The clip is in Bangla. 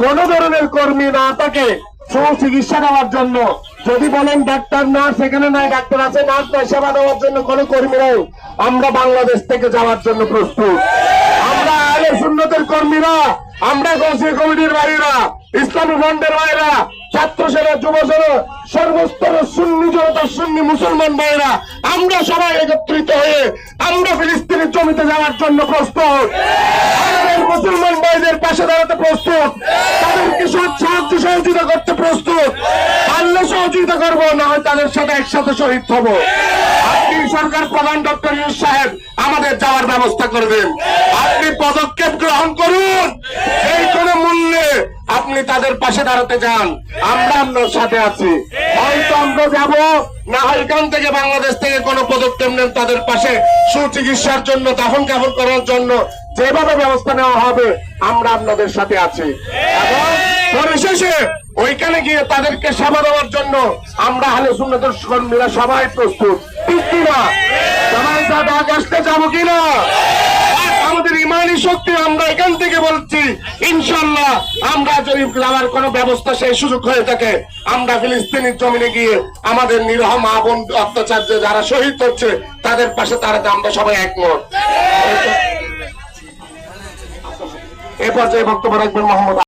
কোন ধরনের কর্মী না থাকে সুচিকিৎসা দেওয়ার জন্য, যদি বলেন ডাক্তার নার্স এখানে নাই, ডাক্তার আছে নার্স নাই, সেবা দেওয়ার জন্য কোন কর্মী নাই, আমরা বাংলাদেশ থেকে যাওয়ার জন্য প্রস্তুত। আমরা আহলে সুন্নতের কর্মীরা, আমরা গৌসিয়া কমিটির ভাইরা, ইসলামী ফ্রন্টের ভাইরা, ছাত্র সেনা, যুব সেনা, সর্বস্তরের সুন্নি জনতা, সুন্নি মুসলমান ভাইরা, আমরা সবাই একত্রিত হয়ে আমরা ফিলিস্তিনের জমিতে যাওয়ার জন্য প্রস্তুত। আমাদের মুসলমান ভাইদের পাশে দাঁড়াতে প্রস্তুত, তাদেরকে সাহায্য সহযোগিতা করতে প্রস্তুত। পারলে সহযোগিতা করবো, না হয় তাদের সাথে একসাথে শহীদ হব। আপনি সরকার প্রধান ডক্টর ইউনূস সাহেব আমাদের যাওয়ার ব্যবস্থা করে দেন। আপনি পদক্ষেপ গ্রহণ করুন, এই কোন মূল্যে আপনি তাদের পাশে দাঁড়াতে যান, আমরা আপনার সাথে আছি। হয়তো আমরা যাব, না হয় এখান থেকে বাংলাদেশ থেকে কোনো পদক্ষেপ নেন তাদের পাশে সুচিকিৎসার জন্য, দাফন কাফন করার জন্য যেভাবে ব্যবস্থা নেওয়া হবে আমরা আপনাদের সাথে আছি। এবং পরিশেষে ওইখানে গিয়ে তাদেরকে সেবা দেওয়ার জন্য আমরা আহলে সুন্নাতের কর্মীরা সবাই প্রস্তুত, ঠিক কিনা? সবাই ডাক আসতে যাবো কিনা? আমাদের ইমানি শক্তি, আমরা এখান থেকে বলছি ইনশাল্লাহ, আমরা যদি যাওয়ার কোন ব্যবস্থা সেই সুযোগ হয়ে থাকে, আমরা ফিলিস্তিনের জমিনে গিয়ে আমাদের নিরহ মা বোন অত্যাচার যারা শহীদ হচ্ছে তাদের পাশে দাঁড়াতে আমরা সবাই একমত। এ পর্যায়ে বক্তব্য রাখবেন মোহাম্মদ